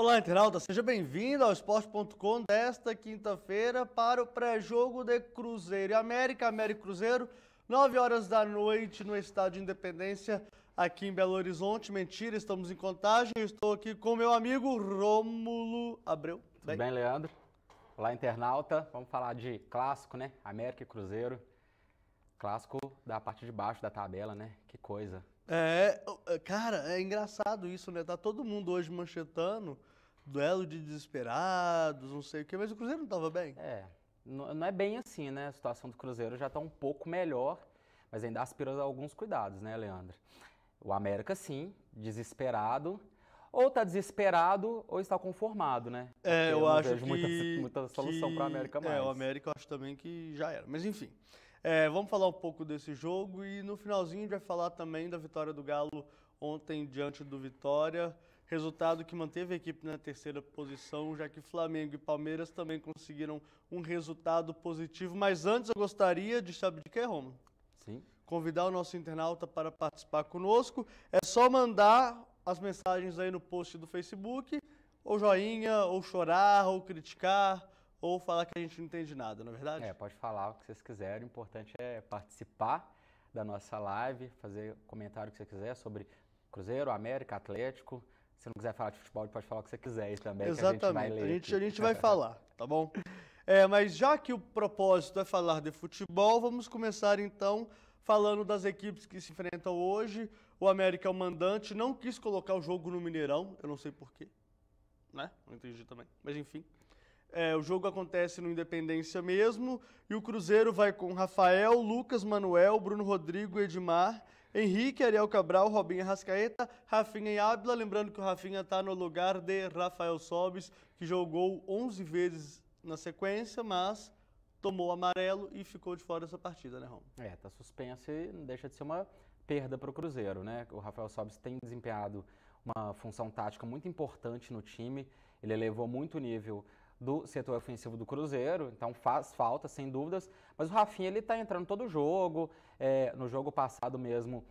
Olá, internauta, seja bem-vindo ao Esporte.com desta quinta-feira para o pré-jogo de Cruzeiro e América, América e Cruzeiro, 9 horas da noite no Estádio Independência, aqui em Belo Horizonte. Mentira, estamos em Contagem, eu estou aqui com meu amigo Rômulo Abreu. Tudo bem, Leandro? Olá, internauta, vamos falar de clássico, né? América e Cruzeiro, clássico da parte de baixo da tabela, né? Que coisa. Cara, é engraçado isso, né? Tá todo mundo hoje manchetando, duelo de desesperados, não sei o quê, mas o Cruzeiro não tava bem. Não é bem assim, né? A situação do Cruzeiro já está um pouco melhor, mas ainda aspira a alguns cuidados, né, Leandro? O América, sim, desesperado, ou tá desesperado ou está conformado, né? Porque Eu não acho vejo muita solução para o América mais. O América eu acho também que já era. Mas enfim, vamos falar um pouco desse jogo e no finalzinho a gente vai falar também da vitória do Galo ontem diante do Vitória. Resultado que manteve a equipe na terceira posição, já que Flamengo e Palmeiras também conseguiram um resultado positivo. Mas antes eu gostaria de saber de quê, Romulo? Sim. Convidar o nosso internauta para participar conosco. É só mandar as mensagens aí no post do Facebook, ou joinha, ou chorar, ou criticar, ou falar que a gente não entende nada, não é verdade? Pode falar o que vocês quiserem, o importante é participar da nossa live, fazer comentário que você quiser sobre Cruzeiro, América, Atlético. Se não quiser falar de futebol, pode falar o que você quiser aí também, Exatamente. que a gente vai ler a gente vai falar, tá bom? Mas já que o propósito é falar de futebol, vamos começar então falando das equipes que se enfrentam hoje. O América é o mandante, não quis colocar o jogo no Mineirão, eu não sei porquê, né? Não entendi também, mas enfim. O jogo acontece no Independência mesmo, e o Cruzeiro vai com Rafael, Lucas, Manuel, Bruno Rodrigo, Edmar, Henrique, Ariel Cabral, Robinho Arrascaeta, Rafinha e Ábila. Lembrando que o Rafinha está no lugar de Rafael Sobis, que jogou 11 vezes na sequência, mas tomou amarelo e ficou de fora dessa partida, né, Rom? Tá suspenso e não deixa de ser uma perda para o Cruzeiro, né? O Rafael Sobis tem desempenhado uma função tática muito importante no time, ele elevou muito o nível do setor ofensivo do Cruzeiro, então faz falta, sem dúvidas, mas o Rafinha, ele tá entrando todo jogo, no jogo passado mesmo,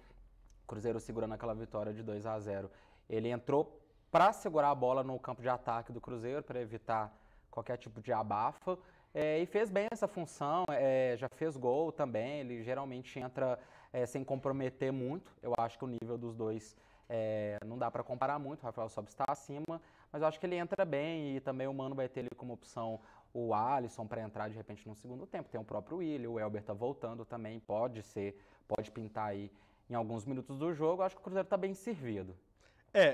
o Cruzeiro segurando aquela vitória de 2-0, ele entrou para segurar a bola no campo de ataque do Cruzeiro, para evitar qualquer tipo de abafa, e fez bem essa função, já fez gol também, ele geralmente entra sem comprometer muito, eu acho que o nível dos dois não dá para comparar muito, o Rafael Sobis está acima, mas eu acho que ele entra bem e também o Mano vai ter ali como opção o Alisson para entrar de repente no segundo tempo. Tem o próprio Willian, o Elber tá voltando também, pode pintar aí em alguns minutos do jogo. Eu acho que o Cruzeiro tá bem servido.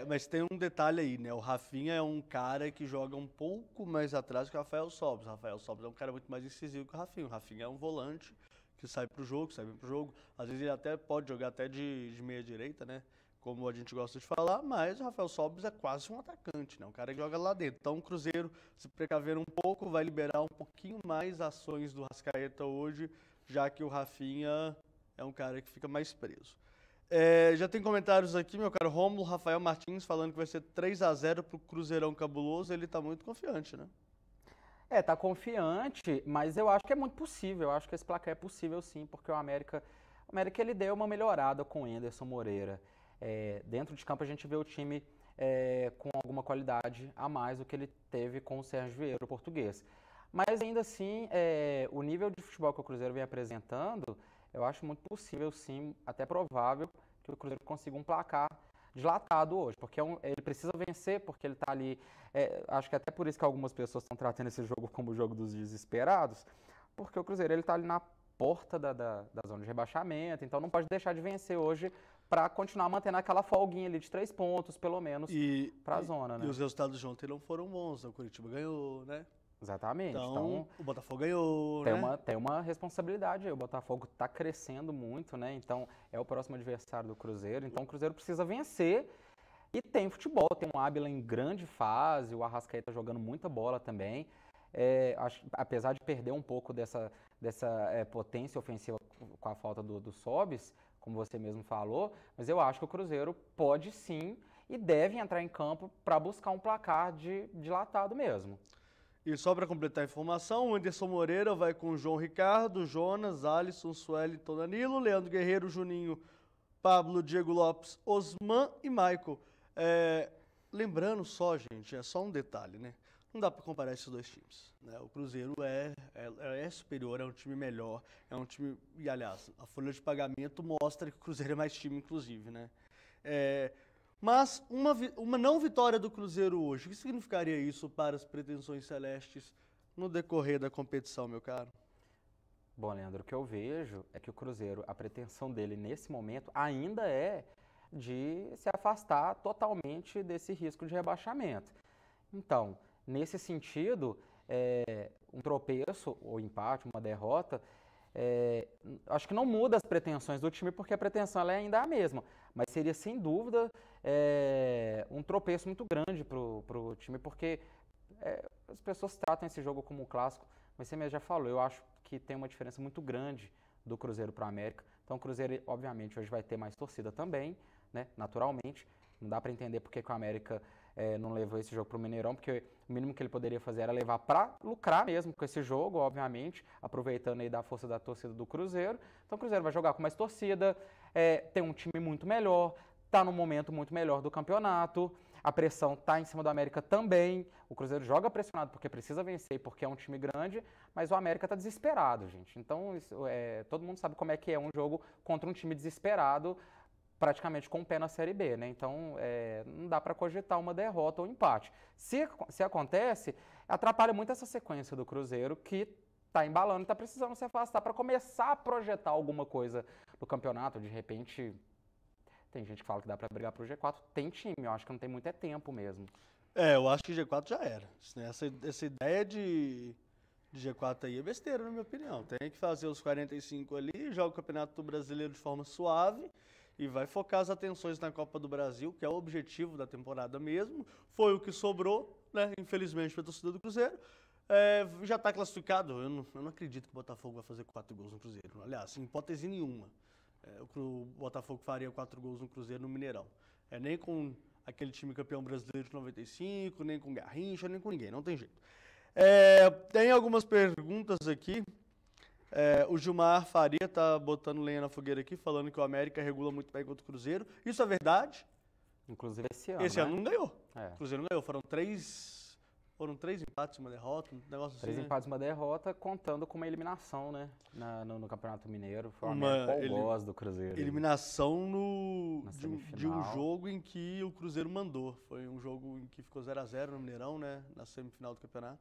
Mas tem um detalhe aí, né? O Rafinha é um cara que joga um pouco mais atrás que o Rafael Sobis. O Rafael Sobis é um cara muito mais incisivo que o Rafinha. O Rafinha é um volante que sai pro jogo, sai bem pro jogo. Às vezes ele até pode jogar até de meia direita, né? Como a gente gosta de falar, mas o Rafael Sobis é quase um atacante, né? Um cara que joga lá dentro. Então o Cruzeiro, se precaver um pouco, vai liberar um pouquinho mais ações do Arrascaeta hoje, já que o Rafinha é um cara que fica mais preso. Já tem comentários aqui, meu caro Rômulo, Rafael Martins falando que vai ser 3-0 pro Cruzeirão cabuloso. Ele tá muito confiante, né? Tá confiante, mas eu acho que é muito possível. Eu acho que esse placar é possível sim, porque o América ele deu uma melhorada com o Anderson Moreira. Dentro de campo a gente vê o time com alguma qualidade a mais do que ele teve com o Sérgio Vieira, o português. Mas ainda assim, o nível de futebol que o Cruzeiro vem apresentando, eu acho muito possível sim, até provável, que o Cruzeiro consiga um placar dilatado hoje, porque ele precisa vencer, porque ele está ali, acho que até por isso que algumas pessoas estão tratando esse jogo como o jogo dos desesperados, porque o Cruzeiro ele está ali na porta da zona de rebaixamento, então não pode deixar de vencer hoje para continuar mantendo aquela folguinha ali de 3 pontos, pelo menos, para a zona, né? E os resultados de ontem não foram bons, o Curitiba ganhou, né? Exatamente. Então o Botafogo ganhou, né? Tem uma responsabilidade aí, o Botafogo está crescendo muito, né? Então é o próximo adversário do Cruzeiro, então o Cruzeiro precisa vencer. E tem futebol, tem um Ábila em grande fase, o Arrascaeta jogando muita bola também. Apesar de perder um pouco dessa potência ofensiva com a falta do Sobis, como você mesmo falou, mas eu acho que o Cruzeiro pode sim e deve entrar em campo para buscar um placar dilatado mesmo. E só para completar a informação, o Anderson Moreira vai com o João Ricardo, Jonas, Alisson, Suelton, Danilo, Leandro Guerreiro, Juninho, Pablo, Diego Lopes, Osman e Michael. lembrando só, gente, é só um detalhe, né? Não dá para comparar esses dois times, né? O Cruzeiro é superior, é um time melhor, é um time... E, aliás, a folha de pagamento mostra que o Cruzeiro é mais time, inclusive, né? Mas uma não vitória do Cruzeiro hoje, o que significaria isso para as pretensões celestes no decorrer da competição, meu caro? Bom, Leandro, o que eu vejo é que o Cruzeiro, a pretensão dele nesse momento ainda é de se afastar totalmente desse risco de rebaixamento. Então, nesse sentido, um tropeço ou empate, uma derrota, acho que não muda as pretensões do time, porque a pretensão ela é ainda a mesma. Mas seria, sem dúvida, um tropeço muito grande para o time, porque as pessoas tratam esse jogo como um clássico, mas você mesmo já falou, eu acho que tem uma diferença muito grande do Cruzeiro para o América. Então o Cruzeiro, obviamente, hoje vai ter mais torcida também, né, naturalmente. Não dá para entender porque que o América não levou esse jogo para o Mineirão, porque o mínimo que ele poderia fazer era levar para lucrar mesmo com esse jogo, obviamente, aproveitando aí da força da torcida do Cruzeiro. Então o Cruzeiro vai jogar com mais torcida, tem um time muito melhor, está num momento muito melhor do campeonato, a pressão está em cima do América também, o Cruzeiro joga pressionado porque precisa vencer e porque é um time grande, mas o América está desesperado, gente. Então todo mundo sabe como é que é um jogo contra um time desesperado, praticamente com o pé na Série B, né? Então, não dá para cogitar uma derrota ou empate. Se acontece, atrapalha muito essa sequência do Cruzeiro, que está embalando e está precisando se afastar para começar a projetar alguma coisa no campeonato. De repente, tem gente que fala que dá para brigar pro G4. Tem time, eu acho que não tem muito tempo mesmo. Eu acho que G4 já era. Essa ideia de G4 aí é besteira, na minha opinião. Tem que fazer os 45 ali, joga o Campeonato Brasileiro de forma suave e vai focar as atenções na Copa do Brasil, que é o objetivo da temporada mesmo. Foi o que sobrou, né? Infelizmente, para a torcida do Cruzeiro. Já está classificado. Eu não acredito que o Botafogo vai fazer 4 gols no Cruzeiro. Aliás, em hipótese nenhuma. O Botafogo faria 4 gols no Cruzeiro no Mineirão. Nem com aquele time campeão brasileiro de 95, nem com Garrincha, nem com ninguém. Não tem jeito. Tem algumas perguntas aqui. O Gilmar Faria está botando lenha na fogueira aqui, falando que o América regula muito bem contra o Cruzeiro. Isso é verdade? Inclusive esse ano. Esse ano não ganhou. O Cruzeiro não ganhou. Foram três empates e uma derrota, um negócio assim. 3 empates e uma derrota, contando com uma eliminação, né? No Campeonato Mineiro. Foi uma algoz do Cruzeiro. Eliminação de um semifinal. jogo em que o Cruzeiro mandou. Foi um jogo em que ficou 0-0 no Mineirão, né? Na semifinal do campeonato.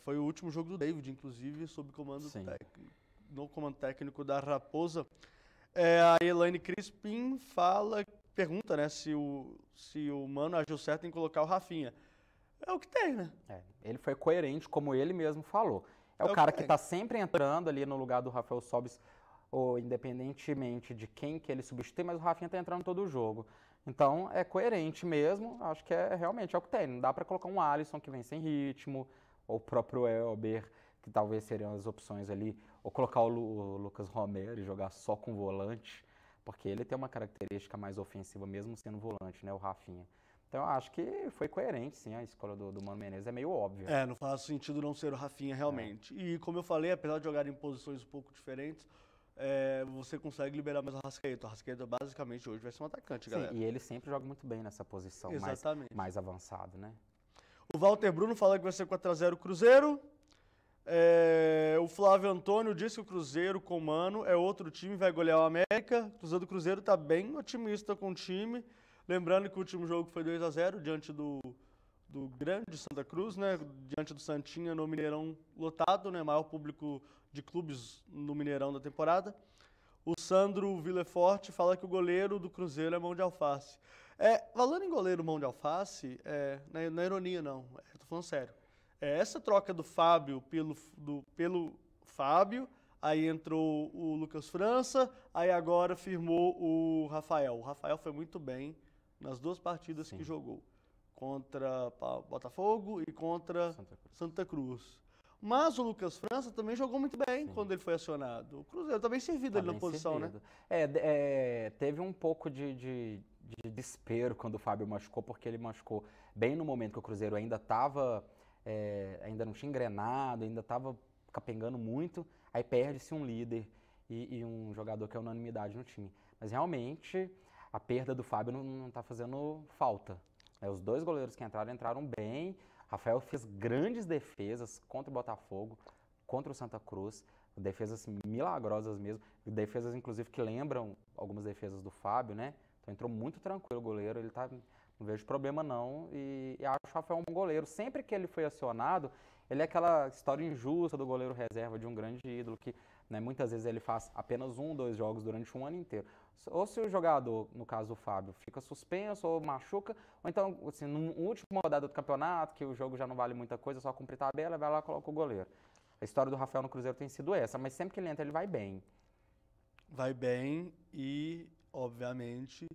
Foi o último jogo do David, inclusive, sob comando técnico, no comando técnico da Raposa. A Elaine Crispim pergunta, né, se o Mano agiu certo em colocar o Rafinha. É o que tem, né? Ele foi coerente, como ele mesmo falou. É o cara que está sempre entrando ali no lugar do Rafael Sobis, ou independentemente de quem que ele substitui, mas o Rafinha está entrando todo o jogo. Então, é coerente mesmo, acho que realmente é o que tem. Não dá para colocar um Alisson que vem sem ritmo, ou o próprio Elber, que talvez seriam as opções ali, ou colocar o Lucas Romero e jogar só com volante, porque ele tem uma característica mais ofensiva, mesmo sendo volante, né, o Rafinha. Então, eu acho que foi coerente, sim, a escolha do Mano Menezes, é meio óbvio. Não faz sentido não ser o Rafinha, realmente. E, como eu falei, apesar de jogar em posições um pouco diferentes, você consegue liberar mais o Arrascaeta. O Arrascaeta, basicamente, hoje vai ser um atacante, galera. Sim, e ele sempre joga muito bem nessa posição, mais avançado, né? O Walter Bruno fala que vai ser 4-0 Cruzeiro. O Flávio Antônio disse que o Cruzeiro com o Mano é outro time, vai golear o América. O Cruzeiro do Cruzeiro está bem otimista com o time. Lembrando que o último jogo foi 2-0 diante do grande Santa Cruz, né? Diante do Santinha no Mineirão lotado, né? Maior público de clubes no Mineirão da temporada. O Sandro Villeforte fala que o goleiro do Cruzeiro é mão de alface. Falando em goleiro mão de alface, não é ironia não, tô falando sério. Essa troca do Fábio pelo Fábio, aí entrou o Lucas França, aí agora firmou o Rafael. O Rafael foi muito bem nas 2 partidas que jogou, contra Botafogo e contra Santa Cruz. Mas o Lucas França também jogou muito bem quando ele foi acionado. O Cruzeiro tá bem servido ali na posição, né? Teve um pouco de desespero quando o Fábio machucou, porque ele machucou bem no momento que o Cruzeiro ainda ainda não tinha engrenado, ainda estava capengando muito, aí perde-se um líder e um jogador que é unanimidade no time. Mas realmente a perda do Fábio não tá fazendo falta. Os dois goleiros que entraram bem. Rafael fez grandes defesas contra o Botafogo, contra o Santa Cruz, defesas milagrosas mesmo, defesas inclusive que lembram algumas defesas do Fábio, né? Então entrou muito tranquilo o goleiro, não vejo problema não, e acho o Rafael um bom goleiro. Sempre que ele foi acionado, ele é aquela história injusta do goleiro reserva de um grande ídolo que, né, muitas vezes ele faz apenas 1, 2 jogos durante um ano inteiro. Ou se o jogador, no caso do Fábio, fica suspenso ou machuca, ou então, assim, no último rodada do campeonato, que o jogo já não vale muita coisa, só cumprir tabela, vai lá e coloca o goleiro. A história do Rafael no Cruzeiro tem sido essa, mas sempre que ele entra, ele vai bem. Vai bem e, obviamente,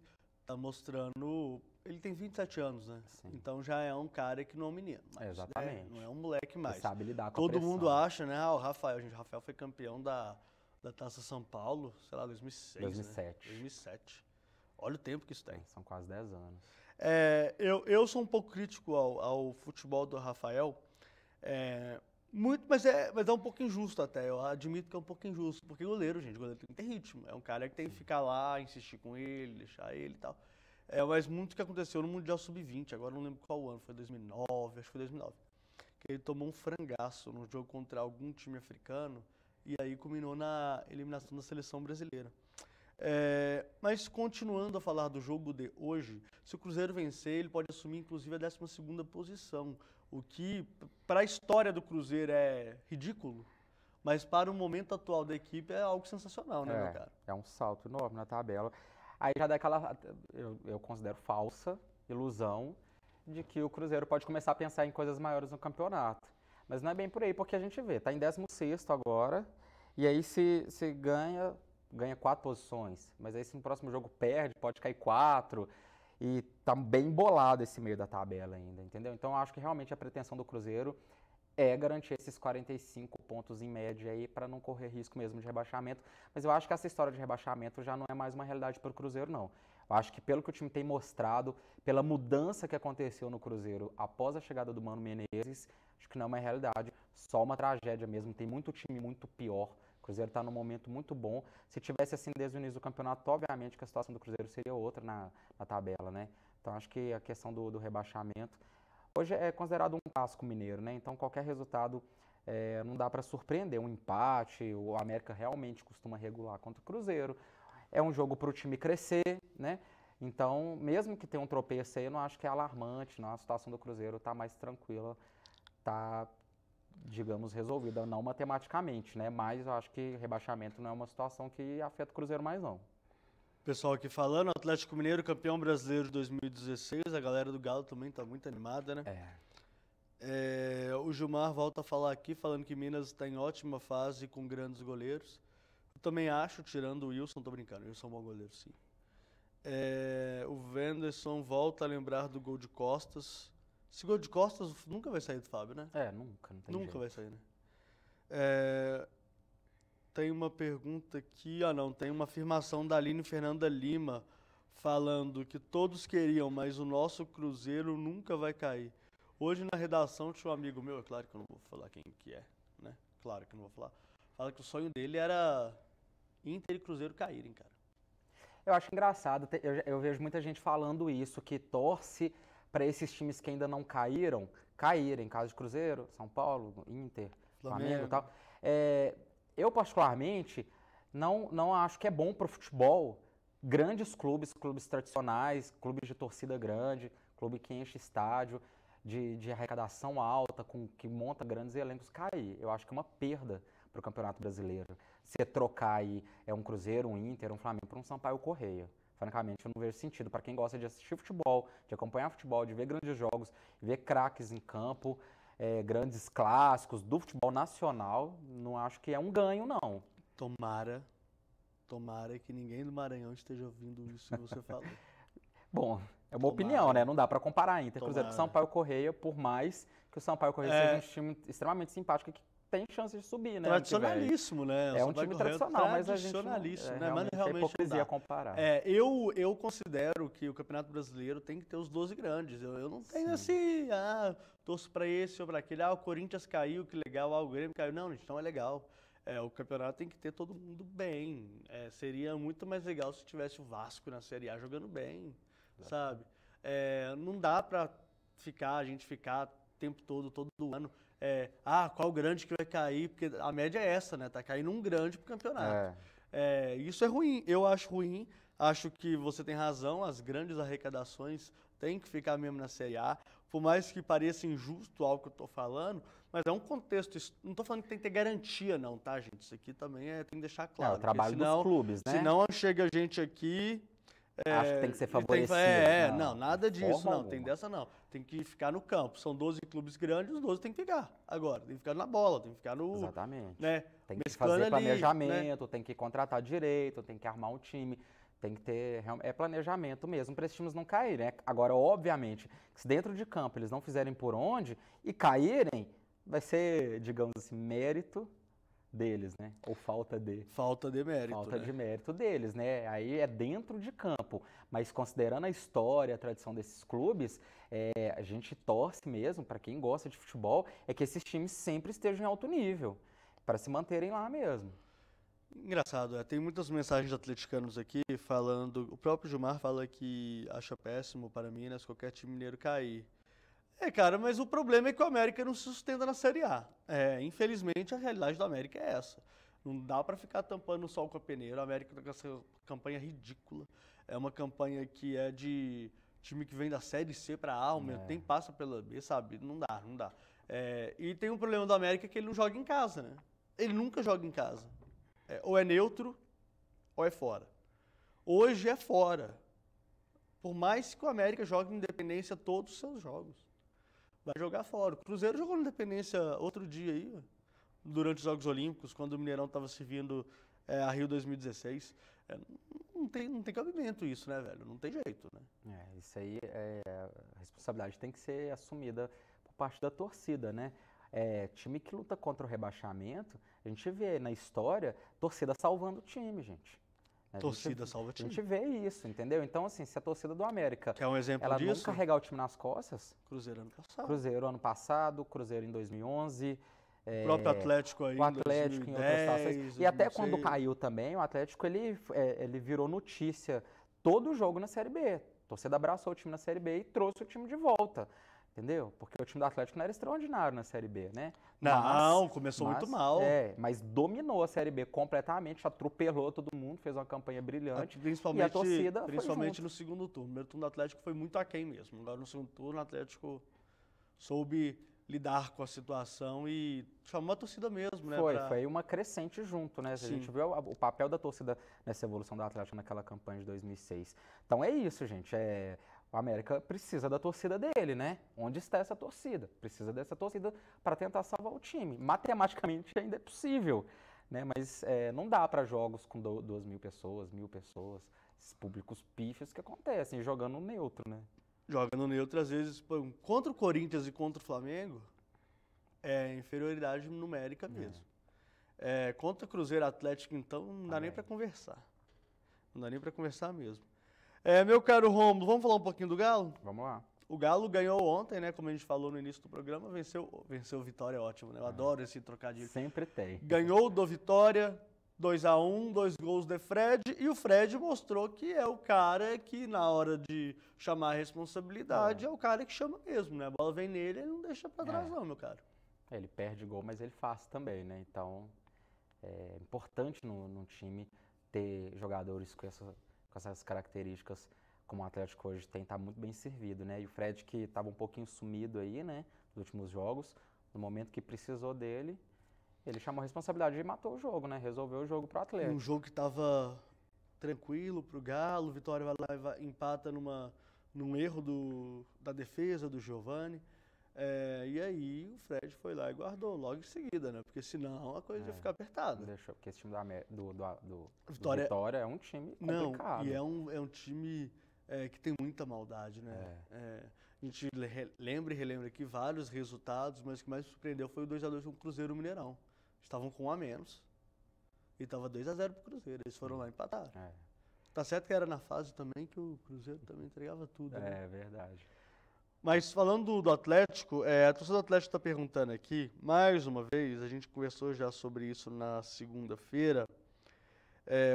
tá mostrando... Ele tem 27 anos, né? Sim. Então já é um cara que não é um menino. Mas, exatamente. Não é um moleque mais. Ele sabe lidar com Todo a pressão. mundo acha, né? O Rafael foi campeão da Taça São Paulo, sei lá, 2006, 2007. Né? 2007. Olha o tempo que isso tem. São quase 10 anos. Eu sou um pouco crítico ao futebol do Rafael. Mas é um pouco injusto até. Eu admito que é um pouco injusto. Porque goleiro tem que ter ritmo. É um cara que tem que ficar lá, insistir com ele, deixar ele e tal. Mas muito que aconteceu no Mundial Sub-20, agora não lembro qual ano, foi 2009, acho que foi 2009. Que ele tomou um frangaço no jogo contra algum time africano e aí culminou na eliminação da seleção brasileira. Mas continuando a falar do jogo de hoje, se o Cruzeiro vencer, ele pode assumir inclusive a 12ª posição, o que para a história do Cruzeiro é ridículo, mas para o momento atual da equipe é algo sensacional, né, meu cara? É um salto enorme na tabela. Aí já dá aquela, eu considero falsa ilusão de que o Cruzeiro pode começar a pensar em coisas maiores no campeonato. Mas não é bem por aí, porque a gente vê, tá em 16º agora, e aí se ganha 4 posições, mas aí se no próximo jogo perde, pode cair 4, e tá bem embolado esse meio da tabela ainda, entendeu? Então eu acho que realmente a pretensão do Cruzeiro é garantir esses 45 pontos em média aí para não correr risco mesmo de rebaixamento. Mas eu acho que essa história de rebaixamento já não é mais uma realidade para o Cruzeiro, não. Eu acho que pelo que o time tem mostrado, pela mudança que aconteceu no Cruzeiro após a chegada do Mano Menezes, acho que não é uma realidade, só uma tragédia mesmo. Tem muito time muito pior. O Cruzeiro está num momento muito bom. Se tivesse assim desde o início do campeonato, obviamente que a situação do Cruzeiro seria outra na tabela, né? Então acho que a questão do rebaixamento hoje é considerado um clássico mineiro, né? Então qualquer resultado não dá para surpreender. Um empate, o América realmente costuma regular contra o Cruzeiro. É um jogo para o time crescer, né? Então, mesmo que tenha um tropeço aí, eu não acho que é alarmante, não. A situação do Cruzeiro está mais tranquila, está, digamos, resolvida, não matematicamente, né? Mas eu acho que rebaixamento não é uma situação que afeta o Cruzeiro mais, não. Pessoal aqui falando, Atlético Mineiro, campeão brasileiro de 2016, a galera do Galo também está muito animada, né? O Gilmar volta a falar aqui, falando que Minas está em ótima fase com grandes goleiros. Eu também acho, tirando o Wilson, tô brincando, o Wilson é um bom goleiro, sim. O Wenderson volta a lembrar do gol de Costas. Esse gol de Costas nunca vai sair do Fábio, né? Nunca, não tem Nunca jeito. vai sair, né? Tem uma pergunta aqui, tem uma afirmação da Aline Fernanda Lima, falando que todos queriam, mas o nosso Cruzeiro nunca vai cair. Hoje na redação tinha um amigo meu, é claro que eu não vou falar quem que é, né? Claro que eu não vou falar. Fala que o sonho dele era Inter e Cruzeiro caírem, cara. Eu acho engraçado, eu vejo muita gente falando isso, que torce para esses times que ainda não caírem, caso de Cruzeiro, São Paulo, Inter, Flamengo e tal. Eu, particularmente, não acho que é bom para o futebol grandes clubes tradicionais, clubes de torcida grande, clube que enche estádio, de arrecadação alta, que monta grandes elencos, cair. Eu acho que é uma perda para o Campeonato Brasileiro. Você trocar aí um Cruzeiro, um Inter, um Flamengo por um Sampaio Correia. Francamente, eu não vejo sentido. Para quem gosta de assistir futebol, de acompanhar futebol, de ver grandes jogos, ver craques em campo, grandes clássicos do futebol nacional, não acho que é um ganho, não. Tomara que ninguém do Maranhão esteja ouvindo isso que você falou. Bom, é uma opinião, né? Não dá para comparar Inter, Cruzeiro com Sampaio Correia, por mais que o Sampaio Correia seja um time extremamente simpático que tem chance de subir, né? Tradicionalíssimo, né? É um time tradicional, mas a gente tradicionalíssimo, né? Mas realmente é hipocrisia comparar. Eu considero que o Campeonato Brasileiro tem que ter os 12 grandes. Eu não tenho assim, torço para esse ou para aquele. O Corinthians caiu, que legal. O Grêmio caiu. Não, gente, não é legal. O campeonato tem que ter todo mundo bem. Seria muito mais legal se tivesse o Vasco na Série A jogando bem, sabe? Não dá pra a gente ficar o tempo todo ano. Qual grande que vai cair? Porque a média é essa, né? Tá caindo um grande pro campeonato. Isso é ruim, eu acho ruim. Acho que você tem razão, as grandes arrecadações têm que ficar mesmo na Série A. Por mais que pareça injusto algo que eu tô falando, mas é um contexto, não tô falando que tem que ter garantia não, tá, gente? Isso aqui também tem que deixar claro. O trabalho dos clubes, né? Senão chega gente aqui... Acho que tem que ser favorecido. Não, nada disso, não, tem dessa não. Tem que ficar no campo. São 12 clubes grandes, os 12 tem que ficar. Agora, tem que ficar na bola, tem que ficar no... Exatamente. Né, tem que fazer planejamento, tem que contratar direito, tem que armar um time, tem que ter planejamento mesmo para esses times não caírem. Agora, obviamente, se dentro de campo eles não fizerem por onde e caírem, vai ser, digamos assim, mérito deles, né? Ou falta de... Falta de mérito, Falta de mérito deles, né? Aí é dentro de campo. Mas considerando a história, a tradição desses clubes, a gente torce mesmo, para quem gosta de futebol, que esses times sempre estejam em alto nível, para se manterem lá mesmo. Engraçado, tem muitas mensagens de atleticanos aqui falando... O próprio Gilmar fala que acha péssimo para Minas qualquer time mineiro cair. Cara, mas o problema é que o América não se sustenta na Série A. Infelizmente, a realidade do América é essa. Não dá pra ficar tampando o sol com a peneira. O América tá com essa campanha ridícula. É uma campanha que é de time que vem da Série C pra A, nem passa pela B, sabe? Não dá. E tem um problema do América que ele não joga em casa, né? Ele nunca joga em casa. Ou é neutro, ou é fora. Hoje é fora. Por mais que o América jogue em Independência todos os seus jogos. Vai jogar fora. O Cruzeiro jogou na Independência outro dia aí, durante os Jogos Olímpicos, quando o Mineirão estava servindo a Rio 2016. Não tem cabimento isso, né, velho? Não tem jeito, né? Isso aí, a responsabilidade tem que ser assumida por parte da torcida, né? Time que luta contra o rebaixamento, a gente vê na história torcida salvando o time, gente. Torcida salva o time. A gente vê isso, entendeu? Então, assim, se a torcida do América... Quer um exemplo ela disso? não carregar o time nas costas... Cruzeiro ano passado. Cruzeiro ano passado, Cruzeiro em 2011... O próprio Atlético aí o Atlético em 2010, outras situações. 2006. E até quando caiu também, o Atlético ele virou notícia todo jogo na Série B. A torcida abraçou o time na Série B e trouxe o time de volta. Entendeu? Porque o time do Atlético não era extraordinário na Série B, né? Começou muito mal. Mas dominou a Série B completamente, atropelou todo mundo, fez uma campanha brilhante. E a torcida principalmente foi no segundo turno. O primeiro turno do Atlético foi muito aquém mesmo. Agora no segundo turno o Atlético soube lidar com a situação e chamou a torcida mesmo, né? Foi uma crescente junto, né? A gente viu o papel da torcida nessa evolução do Atlético naquela campanha de 2006. Então é isso, gente. O América precisa da torcida dele, né? Onde está essa torcida? Precisa dessa torcida para tentar salvar o time. Matematicamente ainda é possível, né? Mas não dá para jogos com 2.000 pessoas, 1.000 pessoas, esses públicos pífios que acontecem, jogando neutro, né? Joga no neutro, às vezes, contra o Corinthians e contra o Flamengo, é inferioridade numérica mesmo. Contra o Cruzeiro Atlético, então, não dá nem para conversar. Não dá nem para conversar mesmo. Meu caro Romulo, vamos falar um pouquinho do Galo? Vamos lá. O Galo ganhou ontem, né? Como a gente falou no início do programa, venceu Vitória, é ótimo, né? Eu adoro esse trocadilho. Sempre tem. Ganhou do Vitória, 2-1, 2 gols de Fred, e o Fred mostrou que é o cara que, na hora de chamar a responsabilidade, é o cara que chama mesmo, né? A bola vem nele, ele não deixa pra trás não, meu cara. Ele perde gol, mas ele faz também, né? Então, é importante no time ter jogadores com essas características, como o Atlético hoje tem, tá muito bem servido, né? E o Fred, que estava um pouquinho sumido aí, né? Nos últimos jogos, no momento que precisou dele, ele chamou a responsabilidade e matou o jogo, né? Resolveu o jogo pro Atlético. Um jogo que tava tranquilo pro Galo, o Vitória vai lá e empata num erro da defesa do Giovani. E aí o Fred foi lá e guardou logo em seguida, né? Porque senão a coisa ia ficar apertada. Deixou, porque esse time do Vitória é um time complicado. E é um time que tem muita maldade, né? A gente lembra e relembra aqui vários resultados, mas o que mais surpreendeu foi o 2-2 com o Cruzeiro Mineirão. Estavam com 1 a menos e estava 2-0 pro Cruzeiro. Eles foram lá empatar. Tá certo que era na fase também que o Cruzeiro também entregava tudo. É verdade. Mas falando do Atlético, a torcida do Atlético está perguntando aqui, mais uma vez, a gente conversou já sobre isso na segunda-feira.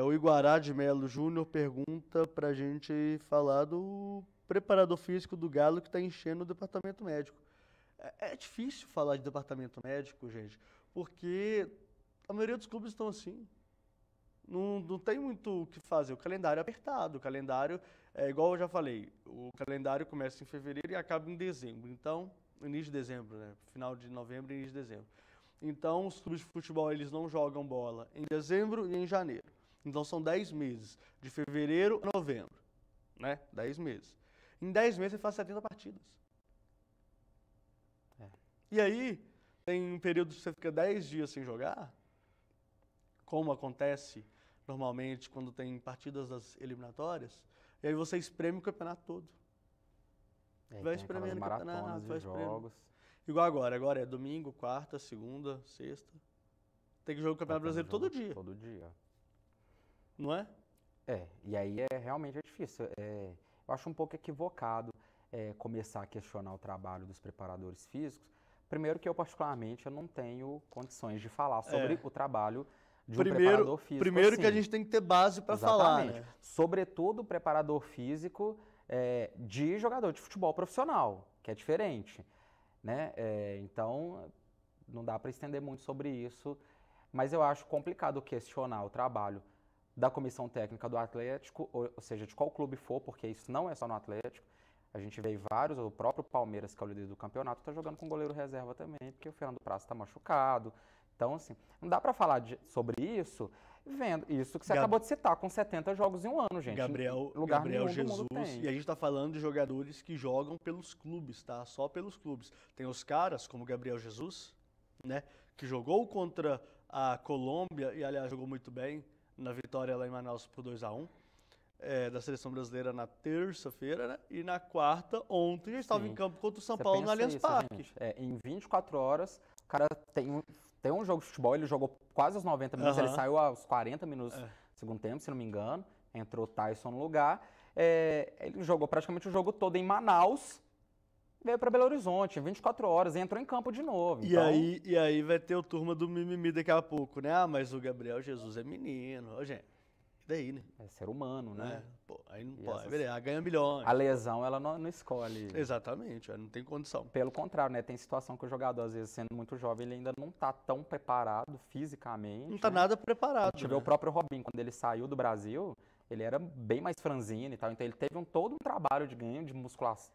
O Iguará de Melo Júnior pergunta pra gente falar do preparador físico do Galo que está enchendo o departamento médico. É difícil falar de departamento médico, gente, porque a maioria dos clubes estão assim. Não tem muito o que fazer. O calendário é apertado. O calendário é igual eu já falei. O calendário começa em fevereiro e acaba em dezembro. Então, início de dezembro, né? Final de novembro e início de dezembro. Então, os clubes de futebol eles não jogam bola em dezembro e em janeiro. Então, são 10 meses, de fevereiro a novembro, né? 10 meses. Em 10 meses você faz 70 partidas. E aí, tem um período que você fica 10 dias sem jogar, como acontece normalmente quando tem partidas das eliminatórias, e aí você espreme o campeonato todo. Vai espremendo o campeonato, vai espremendo. Igual agora é domingo, quarta, segunda, sexta. Tem que jogar o Campeonato Brasileiro todo dia. Todo dia. Não é? E aí realmente é difícil. Eu acho um pouco equivocado começar a questionar o trabalho dos preparadores físicos. Primeiro que eu, particularmente, eu não tenho condições de falar sobre o trabalho de um preparador físico. Primeiro assim. Que a gente tem que ter base para falar, né? Sobretudo o preparador físico de jogador de futebol profissional, que é diferente, né? Então, não dá para estender muito sobre isso, mas eu acho complicado questionar o trabalho da comissão técnica do Atlético, ou seja, de qual clube for, porque isso não é só no Atlético. A gente vê vários, o próprio Palmeiras, que é o líder do campeonato, está jogando com goleiro reserva também, porque o Fernando Praz está machucado. Então, assim, não dá para falar sobre isso vendo isso que você acabou de citar, com 70 jogos em um ano, gente. Gabriel Jesus, e a gente está falando de jogadores que jogam pelos clubes, tá? Só pelos clubes. Tem os caras, como Gabriel Jesus, né? Que jogou contra a Colômbia, e aliás, jogou muito bem na vitória lá em Manaus por 2-1. Da seleção brasileira na terça-feira, né? E na quarta, ontem, já estava em campo contra o São Paulo no Allianz Parque. Em 24 horas, o cara tem um jogo de futebol, ele jogou quase os 90 minutos, ele saiu aos 40 minutos do segundo tempo, se não me engano, entrou o Tyson no lugar. Ele jogou praticamente o jogo todo em Manaus, veio para Belo Horizonte, em 24 horas, e entrou em campo de novo. E aí vai ter o turma do mimimi daqui a pouco, né? Ah, mas o Gabriel Jesus é menino. Ô, gente. Daí, né? É ser humano, né? Pô, aí não pode. Ela ganha milhões. A lesão, ela não escolhe. Exatamente, não tem condição. Pelo contrário, né? Tem situação que o jogador, às vezes, sendo muito jovem, ele ainda não tá tão preparado fisicamente. Não tá nada preparado. A gente vê o próprio Robinho, quando ele saiu do Brasil, ele era bem mais franzino e tal. Então, ele teve todo um trabalho de ganho de musculação,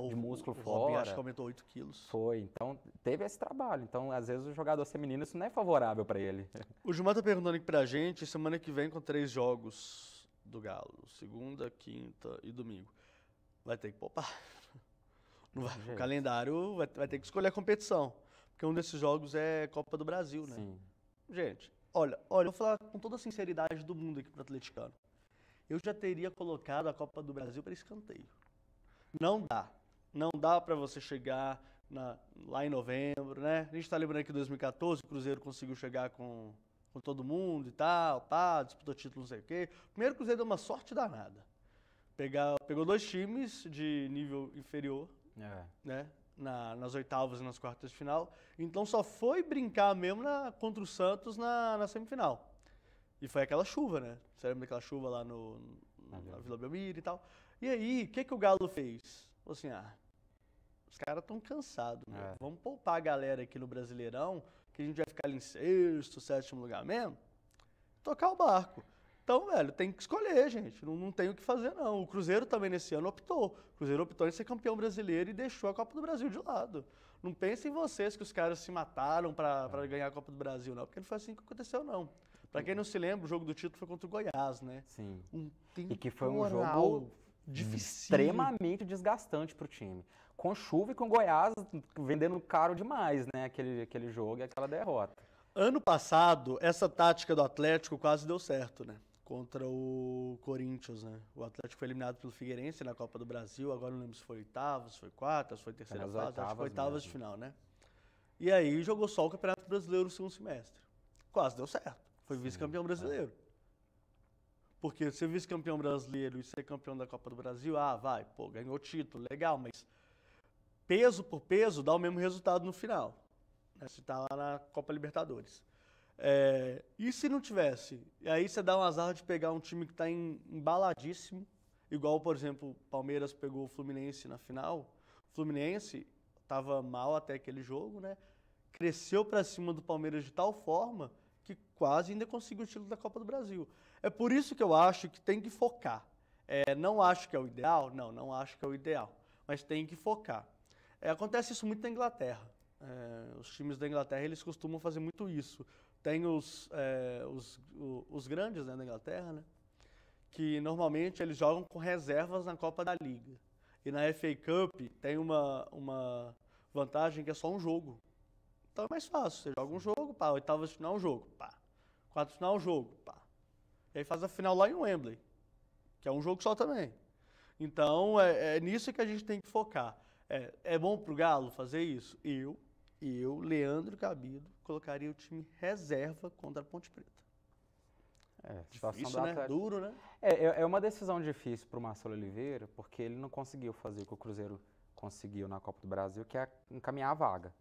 de músculo fora. O Robinho acho que aumentou 8 quilos. Foi. Então, teve esse trabalho. Então, às vezes, o jogador ser menino, isso não é favorável para ele. O Gilmar tá perguntando aqui pra gente, semana que vem com 3 jogos do Galo, segunda, quinta e domingo. Vai ter que poupar. Não vai, o calendário vai ter que escolher a competição. Porque um desses jogos é Copa do Brasil, né? Sim. Gente, olha, eu vou falar com toda a sinceridade do mundo aqui pro atleticano. Eu já teria colocado a Copa do Brasil para escanteio. Não dá. Não dá para você chegar lá em novembro, né? A gente tá lembrando que em 2014 o Cruzeiro conseguiu chegar com todo mundo e tal, disputou título, não sei o quê. Primeiro o Cruzeiro deu uma sorte danada. Pegou 2 times de nível inferior, né? Nas oitavas e nas quartas de final. Então só foi brincar mesmo contra o Santos na semifinal. E foi aquela chuva, né? Você lembra daquela chuva lá na Vila Belmiro e tal? E aí, o que o Galo fez? Falou assim, os caras estão cansados, né? Vamos poupar a galera aqui no Brasileirão, que a gente vai ficar ali em 6º, 7º lugar mesmo, tocar o barco. Então, velho, tem que escolher, gente. Não tem o que fazer, não. O Cruzeiro também nesse ano optou. O Cruzeiro optou em ser campeão brasileiro e deixou a Copa do Brasil de lado. Não pensem em vocês que os caras se mataram para ganhar a Copa do Brasil, não. Porque não foi assim que aconteceu, não. Pra quem não se lembra, o jogo do título foi contra o Goiás, né? Sim. E que foi um jogo difícil, extremamente desgastante pro time. Com chuva e com o Goiás vendendo caro demais, né? Aquele jogo e aquela derrota. Ano passado, essa tática do Atlético quase deu certo, né? Contra o Corinthians, né? O Atlético foi eliminado pelo Figueirense na Copa do Brasil, agora não lembro se foi oitavas, se foi quartas, se foi terceira fase, acho que foi oitavas de final, né? E aí jogou só o Campeonato Brasileiro no segundo semestre. Quase deu certo. Foi vice-campeão brasileiro. Porque ser vice-campeão brasileiro e ser campeão da Copa do Brasil, ganhou título, legal, mas peso por peso, dá o mesmo resultado no final, né? Se tá lá na Copa Libertadores. E se não tivesse? E aí você dá um azar de pegar um time que está embaladíssimo, igual, por exemplo, o Palmeiras pegou o Fluminense na final. O Fluminense estava mal até aquele jogo, né? Cresceu para cima do Palmeiras de tal forma que quase ainda conseguiu o título da Copa do Brasil. É por isso que eu acho que tem que focar. Não acho que é o ideal? Não acho que é o ideal. Mas tem que focar. Acontece isso muito na Inglaterra. Os times da Inglaterra, eles costumam fazer muito isso. Tem os grandes, né, da Inglaterra, né? Que normalmente eles jogam com reservas na Copa da Liga. E na FA Cup tem uma vantagem que é só um jogo. Então é mais fácil. Você joga um jogo, pá, oitavas de final, um jogo, pá. Quartas de final, um jogo, pá. E aí faz a final lá em Wembley, que é um jogo só também. Então é nisso que a gente tem que focar. É bom pro Galo fazer isso? Eu, Leandro Cabido, colocaria o time reserva contra a Ponte Preta. Situação Difícil, do né? Atlético. Duro, né? É uma decisão difícil para o Marcelo Oliveira, porque ele não conseguiu fazer o que o Cruzeiro conseguiu na Copa do Brasil, que é encaminhar a vaga.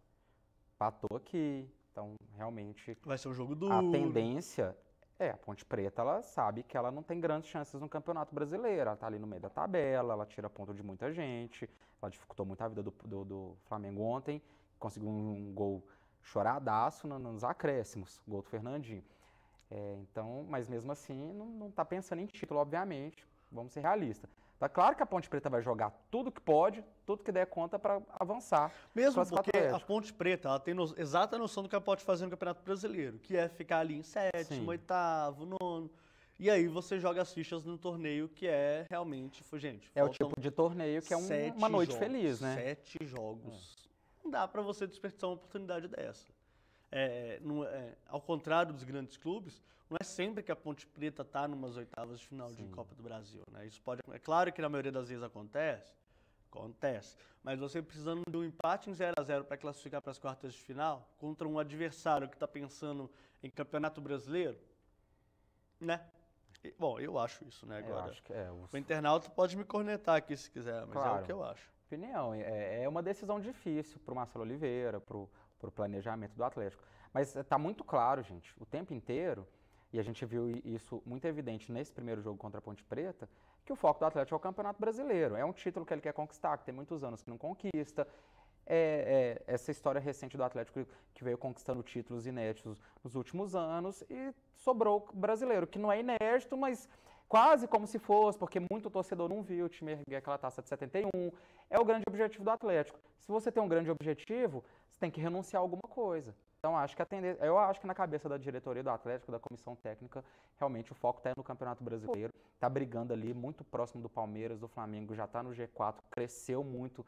Empatou aqui, então realmente Vai ser um jogo duro. a tendência a Ponte Preta, ela sabe que ela não tem grandes chances no Campeonato Brasileiro, ela tá ali no meio da tabela, ela tira ponto de muita gente, ela dificultou muito a vida do Flamengo ontem, conseguiu um gol choradaço nos acréscimos, gol do Fernandinho. Então, mas mesmo assim, não tá pensando em título, obviamente, vamos ser realistas. Tá claro que a Ponte Preta vai jogar tudo que pode, tudo que der conta para avançar. Mesmo porque a Ponte Preta, ela tem exata noção do que ela pode fazer no Campeonato Brasileiro, que é ficar ali em sétimo, oitavo, nono. E aí você joga as fichas no torneio que é realmente, gente, é o tipo de torneio que é uma noite feliz, né? 7 jogos. Não dá para você desperdiçar uma oportunidade dessa. Ao contrário dos grandes clubes, não é sempre que a Ponte Preta está numas oitavas de final de Copa do Brasil, né? É claro que na maioria das vezes acontece, mas você precisando de um empate em 0-0 para classificar para as quartas de final contra um adversário que está pensando em Campeonato Brasileiro, né? Bom, eu acho isso, né? Agora, eu acho que o internauta pode me cornetar aqui se quiser, mas claro, é o que eu acho. Opinião, é uma decisão difícil para o Marcelo Oliveira, para o planejamento do Atlético. Mas está muito claro, gente, o tempo inteiro, e a gente viu isso muito evidente nesse primeiro jogo contra a Ponte Preta, que o foco do Atlético é o Campeonato Brasileiro. É um título que ele quer conquistar, que tem muitos anos que não conquista. Essa história recente do Atlético que veio conquistando títulos inéditos nos últimos anos e sobrou o brasileiro, que não é inédito, mas quase como se fosse, porque muito torcedor não viu o time erguer aquela taça de 71. É o grande objetivo do Atlético. Se você tem um grande objetivo, você tem que renunciar a alguma coisa. Então, eu acho que na cabeça da diretoria do Atlético, da comissão técnica, realmente o foco está no Campeonato Brasileiro, está brigando ali muito próximo do Palmeiras, do Flamengo, já está no G4, cresceu muito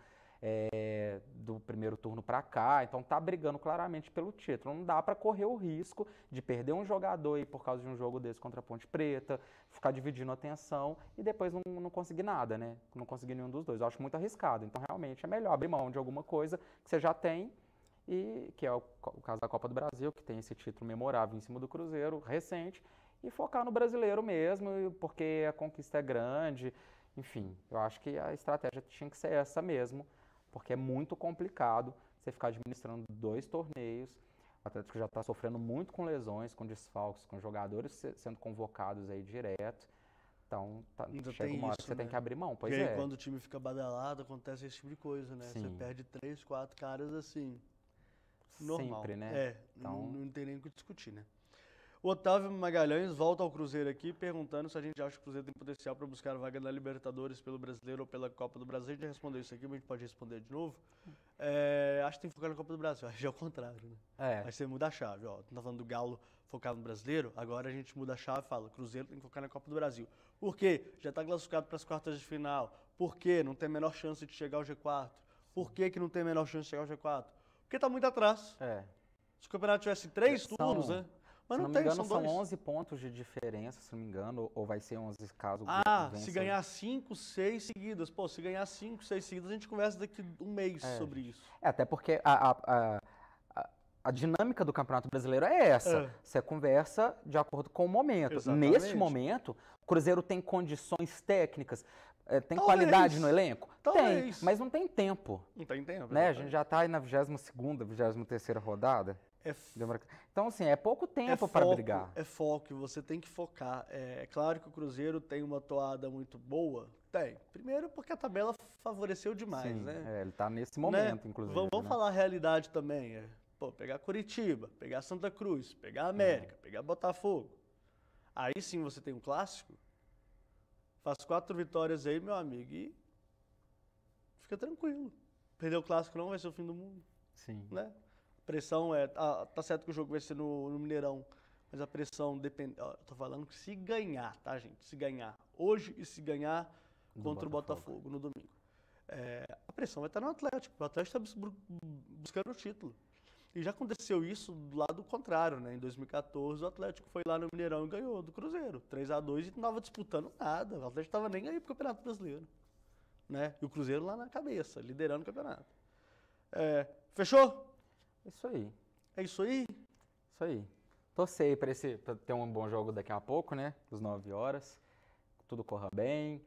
do primeiro turno para cá, então está brigando claramente pelo título. Não dá para correr o risco de perder um jogador aí por causa de um jogo desse contra a Ponte Preta, ficar dividindo a atenção e depois não conseguir nada, né? Não conseguir nenhum dos dois. Eu acho muito arriscado. Então, realmente, é melhor abrir mão de alguma coisa que você já tem, e que é o caso da Copa do Brasil, que tem esse título memorável em cima do Cruzeiro, recente, e focar no brasileiro mesmo, porque a conquista é grande. Enfim, eu acho que a estratégia tinha que ser essa mesmo, porque é muito complicado você ficar administrando 2 torneios. O Atlético já está sofrendo muito com lesões, com desfalques, com jogadores sendo convocados aí direto. Então, chega uma hora que você tem que abrir mão, pois Porque aí quando o time fica badalado, acontece esse tipo de coisa, né? Sim. Você perde 3, 4 caras assim, normal. Sempre, né? Então, não tem nem o que discutir, né? O Otávio Magalhães volta ao Cruzeiro aqui, perguntando se a gente acha que o Cruzeiro tem potencial para buscar a vaga da Libertadores pelo Brasileiro ou pela Copa do Brasil. A gente já respondeu isso aqui, mas a gente pode responder de novo. Acho que tem que focar na Copa do Brasil, acho que é o contrário, né? Aí você muda a chave, ó. Não tá falando do Galo focar no Brasileiro, agora a gente muda a chave e fala, Cruzeiro tem que focar na Copa do Brasil. Por quê? Já tá classificado para as quartas de final. Por quê? Não tem a menor chance de chegar ao G4. Por que não tem a menor chance de chegar ao G4? Porque tá muito atrás. Se o campeonato tivesse 3 turnos, né? Mas se não me tem, engano, são 11 pontos de diferença, se não me engano, ou vai ser 11 caso se ganhar 5, 6 seguidas. Pô, se ganhar 5, 6 seguidas, a gente conversa daqui um mês sobre isso. Até porque a dinâmica do Campeonato Brasileiro é essa. Você conversa de acordo com o momento. Exatamente. Neste momento, o Cruzeiro tem condições técnicas, tem Talvez. qualidade no elenco? Talvez. Tem, mas não tem tempo. Não tem tempo. Né? A gente já está aí na 22ª, 23ª rodada. Então, assim, é pouco tempo para brigar. É foco, você tem que focar. É claro que o Cruzeiro tem uma toada muito boa. Tem. Primeiro porque a tabela favoreceu demais, Sim, né? ele está nesse momento, inclusive. Vamos falar a realidade também. Pegar Curitiba, pegar Santa Cruz, pegar América, pegar Botafogo. Aí sim você tem um clássico. Faz 4 vitórias aí, meu amigo, e fica tranquilo. Perder o clássico não vai ser o fim do mundo. Sim. Né? A pressão tá certo que o jogo vai ser no Mineirão, mas a pressão depende. Eu tô falando que se ganhar, tá, gente? Se ganhar hoje e se ganhar contra o Botafogo no domingo. A pressão vai estar no Atlético. O Atlético está buscando o título. E já aconteceu isso do lado contrário, né? Em 2014, o Atlético foi lá no Mineirão e ganhou do Cruzeiro. 3-2 e não estava disputando nada. O Atlético estava nem aí pro Campeonato Brasileiro. Né? E o Cruzeiro lá na cabeça, liderando o campeonato. Fechou? Isso aí. É isso aí? Isso aí. Torcer para ter um bom jogo daqui a pouco, né? Às 9 horas. Tudo corra bem.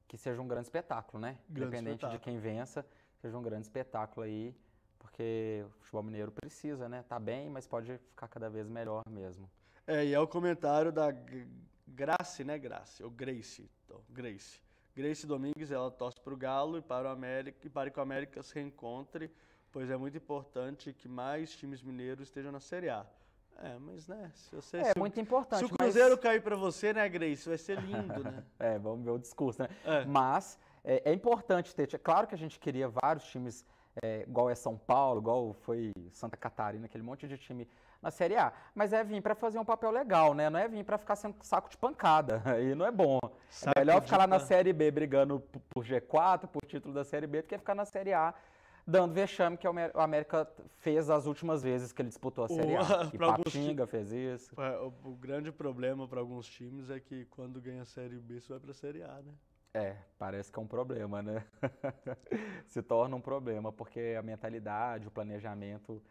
Que seja um grande espetáculo, né? Independente de quem vença, seja um grande espetáculo aí. Porque o futebol mineiro precisa, né? Tá bem, mas pode ficar cada vez melhor mesmo. E é o comentário da Grace, né, Grace? Ou Grace. Então, Grace. Grace Domingues, ela torce para o Galo e para o América, e para que o América se reencontre, pois é muito importante que mais times mineiros estejam na Série A. Mas, né, muito importante. Se o Cruzeiro cair para você, né, Grace, vai ser lindo, né? Vamos ver o discurso, né? Mas é importante ter. Claro que a gente queria vários times, igual é São Paulo, igual foi Santa Catarina, aquele monte de time na Série A. Mas é vir para fazer um papel legal, né? Não é vir para ficar sendo saco de pancada. Aí não é bom. É melhor ficar lá na Série B brigando por G4, por título da Série B, do que ficar na Série A dando vexame que o América fez as últimas vezes que ele disputou a Série A. Ipatinga fez isso. O grande problema para alguns times é que quando ganha a Série B, você vai para a Série A, né? Parece que é um problema, né? Se torna um problema, porque a mentalidade, o planejamento,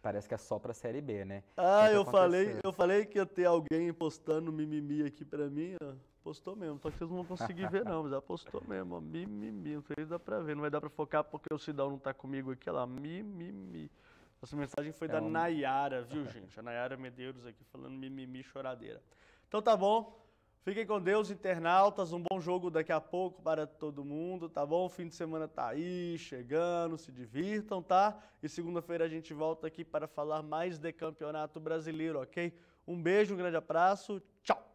parece que é só pra Série B, né? Eu falei que ia ter alguém postando mimimi aqui pra mim, ó. Postou mesmo, só que vocês não vão conseguir ver não, mas ela postou mesmo, ó, mimimi, não sei se dá pra ver, não vai dar pra focar porque o Sidão não tá comigo aqui, ó lá, mimimi. Essa mensagem foi da Nayara, viu, gente? A Nayara Medeiros aqui falando mimimi, choradeira. Então tá bom. Fiquem com Deus, internautas, um bom jogo daqui a pouco para todo mundo, tá bom? O fim de semana tá aí, chegando, se divirtam, tá? E segunda-feira a gente volta aqui para falar mais de Campeonato Brasileiro, ok? Um beijo, um grande abraço, tchau!